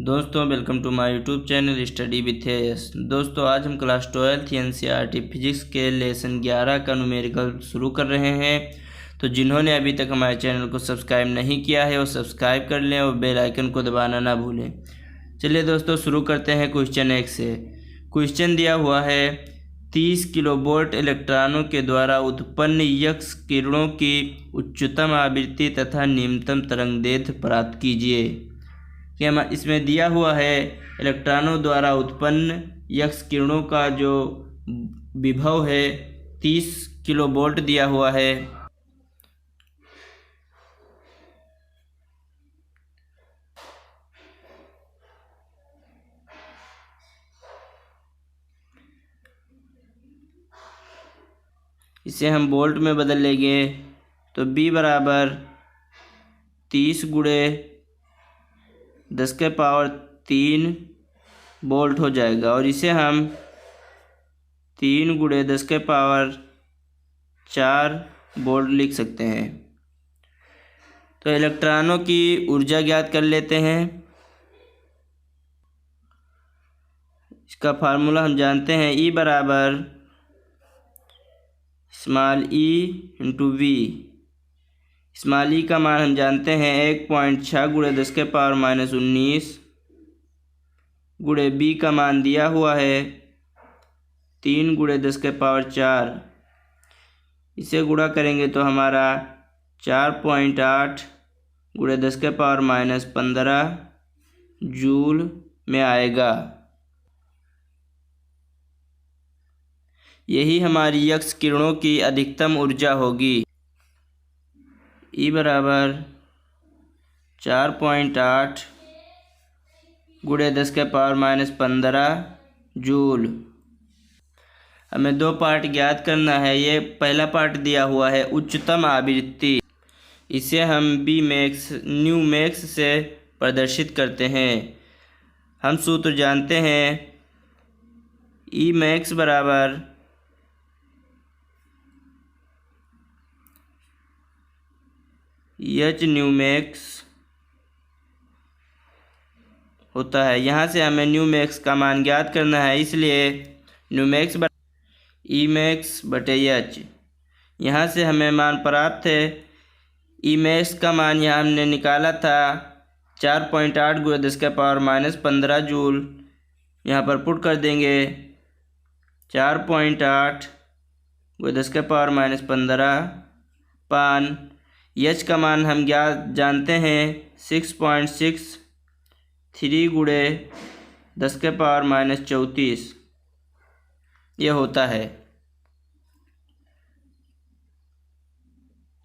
दोस्तों welcome to my YouTube channel study with S. दोस्तों आज हम क्लास 12 एनसीईआरटी फिजिक्स के लेसन 11 का न्यूमेरिकल शुरू कर रहे हैं। तो जिन्होंने अभी तक हमारे चैनल को सब्सक्राइब नहीं किया है वो सब्सक्राइब कर लें और बेल आइकन को दबाना ना भूलें। चलिए दोस्तों शुरू करते हैं क्वेश्चन 1 से। क्वेश्चन दिया हुआ है 30 किलोवोल्ट इलेक्ट्रॉनों के द्वारा उत्पन्न एक्स किरणों की उच्चतम आवृत्ति तथा निम्नतम तरंगदैर्घ्य प्राप्त कीजिए। कि हम इसमें दिया हुआ है इलेक्ट्रॉनों द्वारा उत्पन्न एक्स किरणों का जो विभव है 30 किलोवोल्ट दिया हुआ है। इसे हम वोल्ट में बदल लेंगे तो B बराबर 30 गुणे 10 के पावर 3 वोल्ट हो जाएगा और इसे हम 3 गुणे 10 के पावर 4 वोल्ट लिख सकते हैं। तो इलेक्ट्रॉनों की ऊर्जा ज्ञात कर लेते हैं। इसका फार्मूला हम जानते हैं E बराबर small e into v. Small e का मान हम जानते हैं 1.6 गुणे 10 के पावर -19 गुणे बी का मान दिया हुआ है 3 गुणे 10 के पावर 4। इसे गुणा करेंगे तो हमारा 4.8 गुणे 10 के पावर -15 जूल में आएगा। यही हमारी एक्स किरणों की अधिकतम ऊर्जा होगी। ई बराबर 4.8 गुणे 10 के पावर -15 जूल। हमें दो पार्ट ज्ञात करना है। ये पहला पार्ट दिया हुआ है उच्चतम आवृत्ति। इसे हम बी मैक्स न्यू मैक्स से प्रदर्शित करते हैं। हम सूत्र जानते हैं ई मैक्स बराबर एच न्यू मैक्स होता है। यहाँ से हमें न्यू मैक्स का मान ज्ञात करना है, इसलिए न्यू मैक्स ई मैक्स बटे एच। यहाँ से हमें मान प्राप्त है। ई मैक्स का मान यहाँ हमने निकाला था 4.8 गुणे 10 के पावर -15 जूल। यहाँ पर पुट कर देंगे 4.8 गुणे 10 के पावर -15 पान एच का मान हम जानते हैं 6.63 गुणे 10 के पावर -34 ये होता है।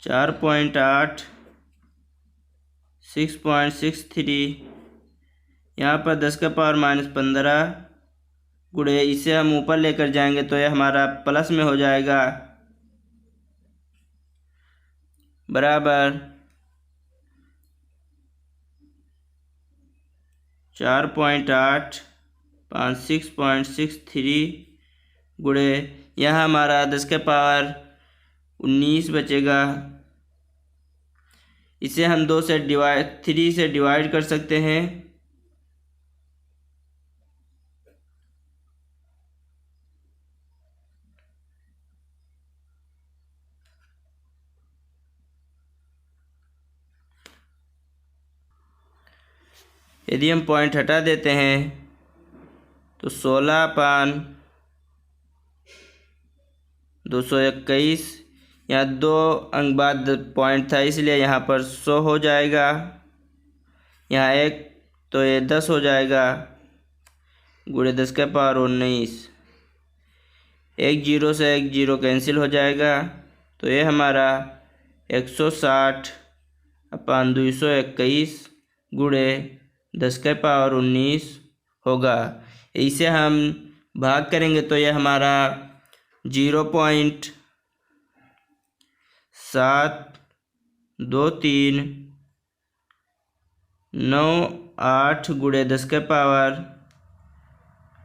4.8 6.63 यहाँ पर 10 के पावर -15 गुणे इसे हम ऊपर लेकर जाएंगे तो यह हमारा प्लस में हो जाएगा बराबर 4.8 6.63 गुणे यहाँ हमारा 10 के पावर 19 बचेगा। इसे हम 3 से डिवाइड कर सकते हैं। यदि हम पॉइंट हटा देते हैं तो 16/221 यहाँ 2 अंक बाद पॉइंट था इसलिए यहाँ पर 100 हो जाएगा। यहाँ 1 तो ये 10 हो जाएगा गुणे 10 के पावर 19। 1 0 से 1 0 कैंसिल हो जाएगा तो ये हमारा 160/221 गुणे 10 के पावर 19 होगा। इसे हम भाग करेंगे तो यह हमारा 0.72398 गुणे 10 के पावर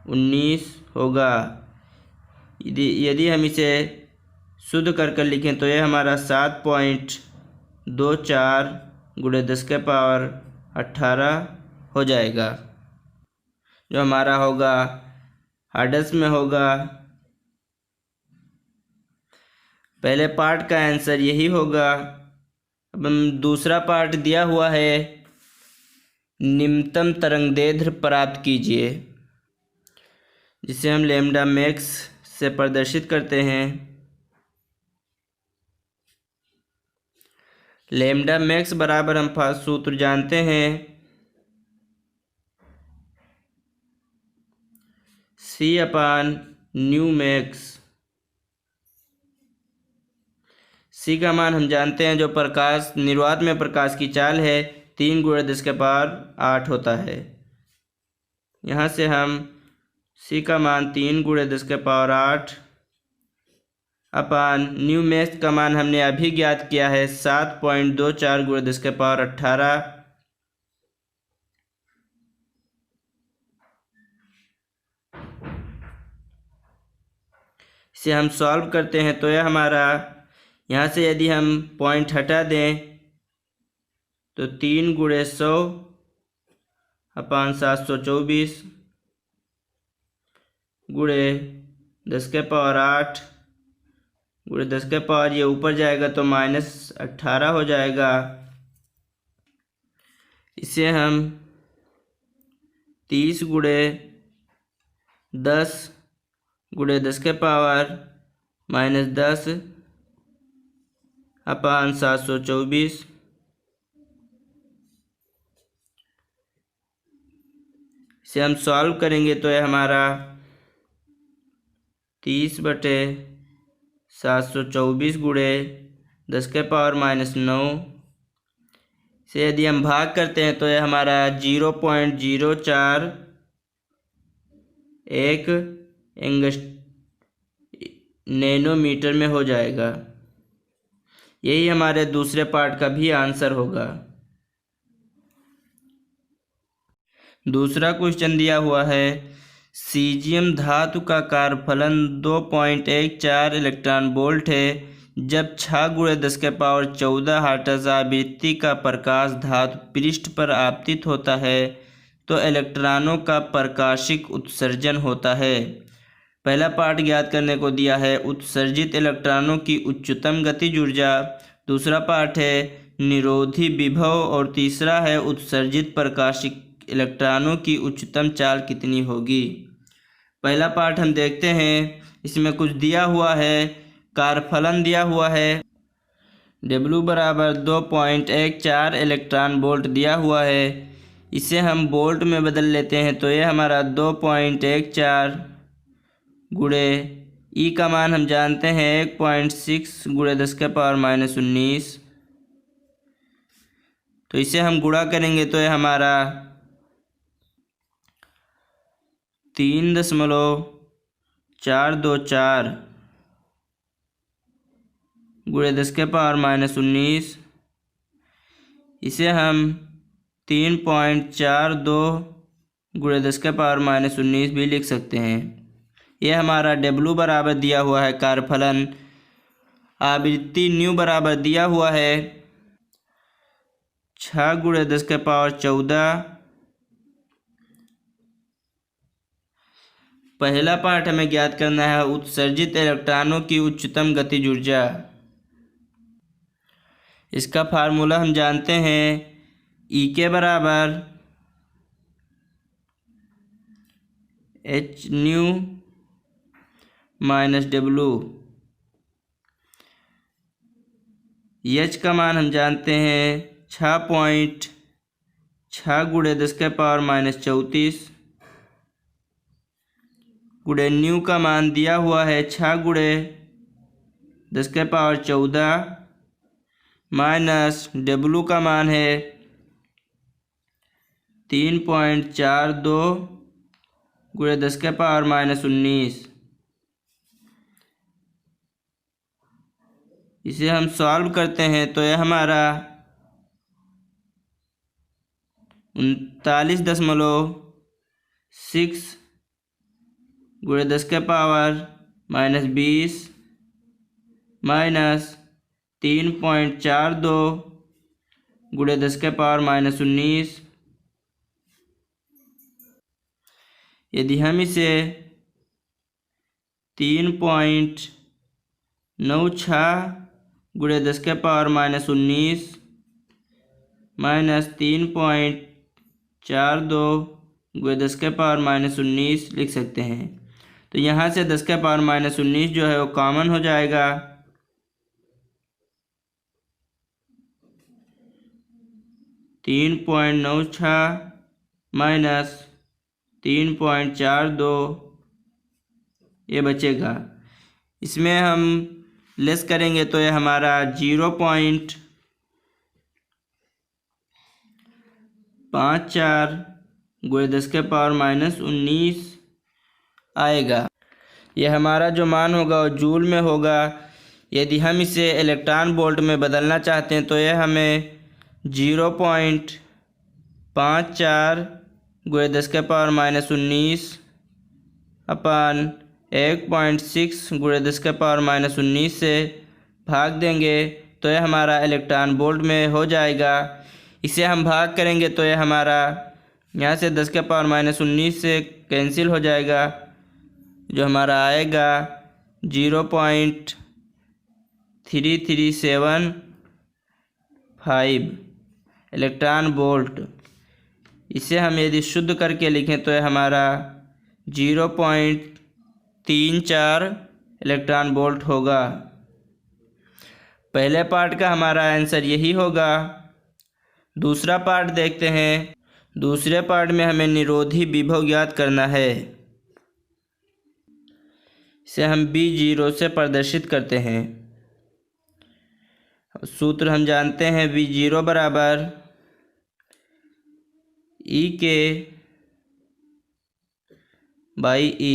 19 होगा। यदि हम इसे शुद्ध कर लिखें तो यह हमारा 7.24 गुणे 10 के पावर 18 हो जाएगा। जो हमारा होगा हार्डस में होगा। पहले पार्ट का आंसर यही होगा। अब हम दूसरा पार्ट दिया हुआ है, निम्नतम तरंगदैर्ध्य प्राप्त कीजिए, जिसे हम लैम्डा मैक्स से प्रदर्शित करते हैं। लैम्डा मैक्स बराबर हम सूत्र जानते हैं, C/न्यू मैक्स। C का मान हम जानते हैं, जो प्रकाश निर्वात में प्रकाश की चाल है 3 × 10⁸ होता है। यहाँ से हम C का मान 3 × 10⁸ अपान न्यू मैक्स का मान हमने अभी ज्ञात किया है 7.24 × 10⁸। इसे हम सॉल्व करते हैं तो यह हमारा, यहाँ से यदि हम पॉइंट हटा दें तो 3 × 100 अपान 724 × 10⁸ × 10⁻, ये ऊपर जाएगा तो -18 हो जाएगा। इसे हम 30 × 10 × 10⁻−10 अपान 724, इसे हम सॉल्व करेंगे तो यह हमारा 30/724 × 10⁻−9 से यदि हम भाग करते हैं तो यह हमारा 0.041 नैनोमीटर में हो जाएगा। यही हमारे दूसरे पार्ट का भी आंसर होगा। दूसरा क्वेश्चन दिया हुआ है, सीजियम धातु का कार्यफलन 2.14 इलेक्ट्रॉन वोल्ट है। जब 6 × 10⁻14 हर्ट्ज आवृत्ति का प्रकाश धातु पृष्ठ पर आपतित होता है तो इलेक्ट्रॉनों का प्रकाशिक उत्सर्जन होता है। पहला पार्ट ज्ञात करने को दिया है उत्सर्जित इलेक्ट्रॉनों की उच्चतम गतिज ऊर्जा, दूसरा पार्ट है निरोधी विभव और तीसरा है उत्सर्जित प्रकाशिक इलेक्ट्रॉनों की उच्चतम चाल कितनी होगी। पहला पार्ट हम देखते हैं, इसमें कुछ दिया हुआ है, कार्यफलन दिया हुआ है W बराबर 2.14 इलेक्ट्रॉन वोल्ट दिया हुआ है। इसे हम वोल्ट में बदल लेते हैं तो यह हमारा 2.14 गुणे E का मान हम जानते हैं 1.6 × 10⁻−19, तो इसे हम गुणा करेंगे तो यह हमारा 3.424 × 10⁻−19, इसे हम 3.42 × 10⁻−19 भी लिख सकते हैं। यह हमारा W बराबर दिया हुआ है कार्यफलन, आवृत्ति न्यू बराबर दिया हुआ है 6 × 10⁻14। पहला पार्ट हमें ज्ञात करना है उत्सर्जित इलेक्ट्रॉनों की उच्चतम गतिज ऊर्जा। इसका फार्मूला हम जानते हैं, E के बराबर hν - W। H का मान हम जानते हैं 6.6 × 10⁻−34 गुणे न्यू का मान दिया हुआ है 6 × 10⁻14 माइनस W का मान है 3.42 × 10⁻−19। इसे हम सॉल्व करते हैं तो यह हमारा 39.6 × 10⁻−20 माइनस 3.42 × 10⁻−19। यदि हम इसे 3.96 गुणे 10⁻⁻19 माइनस 3.42 गुणे 10⁻⁻19 लिख सकते हैं। तो यहाँ से 10⁻⁻19 जो है वो कॉमन हो जाएगा। 3.96 माइनस 3.42 ये बचेगा। इसमें हम लेस करेंगे तो ये हमारा 0.54 गुणे 10⁻⁻19 आएगा। यह हमारा जो मान होगा वो जूल में होगा। यदि हम इसे इलेक्ट्रॉन वोल्ट में बदलना चाहते हैं तो यह हमें 0.54 गुणे 10⁻⁻19 अपन 1.6 गुणे 10⁻⁻19 से भाग देंगे तो यह हमारा इलेक्ट्रॉन वोल्ट में हो जाएगा। इसे हम भाग करेंगे तो यह हमारा यहाँ से 10⁻⁻19 से कैंसिल हो जाएगा, जो हमारा आएगा 0.3375 इलेक्ट्रॉन वोल्ट। इसे हम यदि शुद्ध करके लिखें तो यह हमारा 0.34 इलेक्ट्रॉन वोल्ट होगा। पहले पार्ट का हमारा आंसर यही होगा। दूसरा पार्ट देखते हैं। दूसरे पार्ट में हमें निरोधी विभव ज्ञात करना है। इसे हम V0 से प्रदर्शित करते हैं। सूत्र हम जानते हैं, V0 बराबर E के बाई E।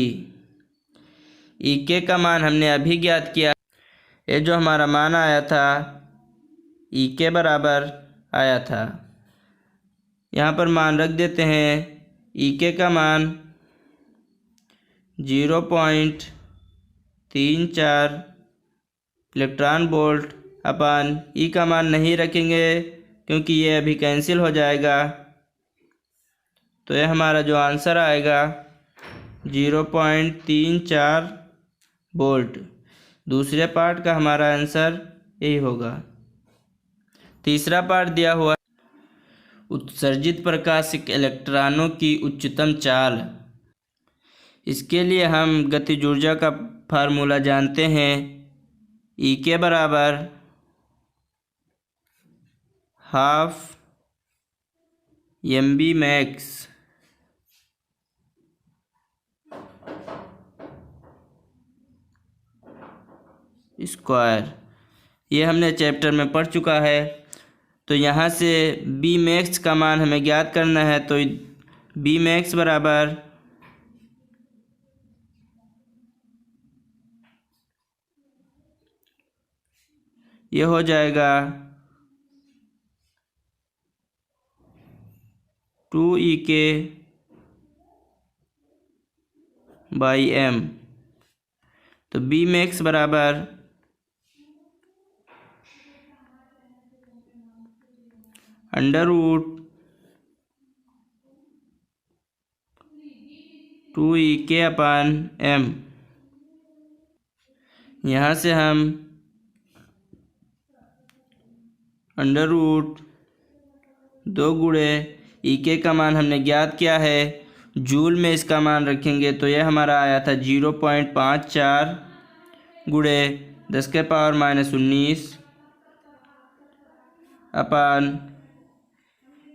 E के का मान हमने अभी ज्ञात किया। ये जो हमारा मान आया था E के बराबर आया था। यहाँ पर मान रख देते हैं। E के का मान 0.34 इलेक्ट्रॉन वोल्ट अपन E का मान नहीं रखेंगे क्योंकि ये अभी कैंसिल हो जाएगा। तो यह हमारा जो आंसर आएगा 0.34 वोल्ट। दूसरे पार्ट का हमारा आंसर यही होगा। तीसरा पार्ट दिया हुआ उत्सर्जित प्रकाशिक इलेक्ट्रॉनों की उच्चतम चाल। इसके लिए हम गतिज ऊर्जा का फार्मूला जानते हैं। E के बराबर हाफ mv मैक्स स्क्वायर। ये हमने चैप्टर में पढ़ चुका है। तो यहाँ से बी मैक्स का मान हमें ज्ञात करना है। तो बी मैक्स बराबर ये हो जाएगा 2E के बाई m। तो बी मैक्स बराबर √2E/m। यहाँ से हम √2 गुणे E का मान हमने ज्ञात किया है। जूल में इसका मान रखेंगे तो यह हमारा आया था 0.54 गुणे 10⁻⁻19 अपन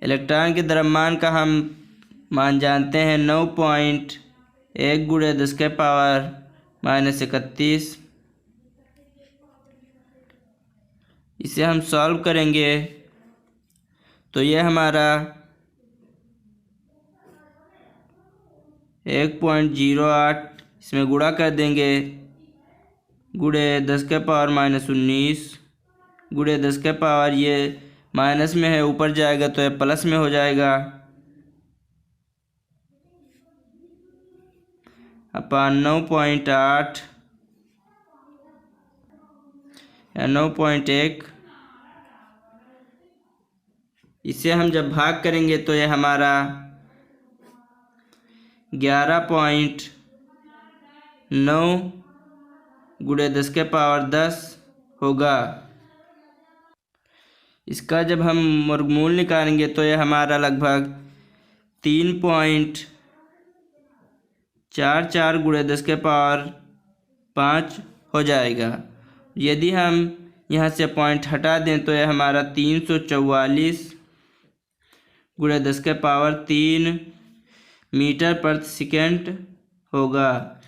इलेक्ट्रॉन के द्रव्यमान का हम मान जानते हैं 9.1 गुणे 10⁻⁻31। इसे हम सॉल्व करेंगे तो यह हमारा 1.08 इसमें गुणा कर देंगे गुणे 10⁻⁻19 गुणे 10⁻, ये माइनस में है, ऊपर जाएगा तो ये प्लस में हो जाएगा अपन 9.8 या 9.1। इसे हम जब भाग करेंगे तो ये हमारा 11.9 गुणे 10 के पावर 10 होगा। इसका जब हम वर्गमूल निकालेंगे तो यह हमारा लगभग 3.44 गुणे 10 के पावर 5 हो जाएगा। यदि हम यहाँ से पॉइंट हटा दें तो यह हमारा 344 गुणे 10 के पावर 3 मीटर प्रति सेकंड होगा।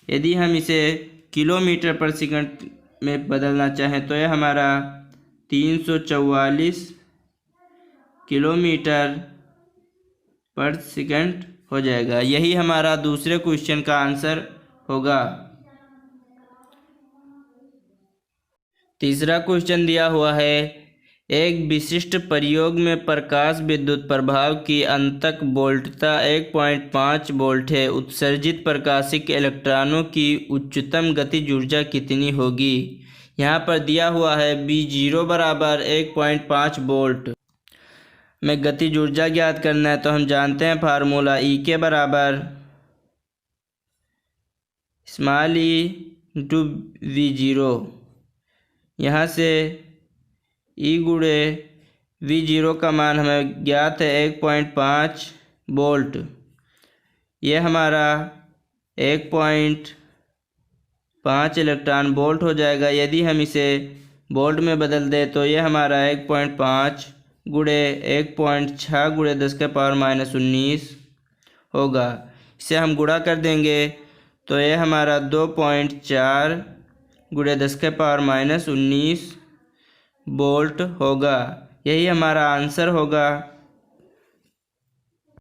यदि हम इसे किलोमीटर प्रति सेकंड में बदलना चाहें तो यह हमारा 344 किलोमीटर प्रति सेकंड हो जाएगा। यही हमारा दूसरे क्वेश्चन का आंसर होगा। तीसरा क्वेश्चन दिया हुआ है, एक विशिष्ट प्रयोग में प्रकाश विद्युत प्रभाव की अंतक वोल्टता 1.5 वोल्ट है। उत्सर्जित प्रकाशिक इलेक्ट्रॉनों की उच्चतम गतिज ऊर्जा कितनी होगी। यहाँ पर दिया हुआ है V0 बराबर 1.5 वोल्ट। में गतिज ऊर्जा ज्ञात करना है तो हम जानते हैं फार्मूला E के बराबर स्मॉल e इंटू V0। यहाँ से E गुणे V0 का मान हमें ज्ञात है 1.5 वोल्ट। ये हमारा 1.5 इलेक्ट्रॉन वोल्ट हो जाएगा। यदि हम इसे वोल्ट में बदल दें तो ये हमारा 1.5 गुणे 1.6 गुणे 10 के पावर -19 होगा। इसे हम गुणा कर देंगे तो ये हमारा 2.4 गुणे 10 के पावर -19 वोल्ट होगा। यही हमारा आंसर होगा।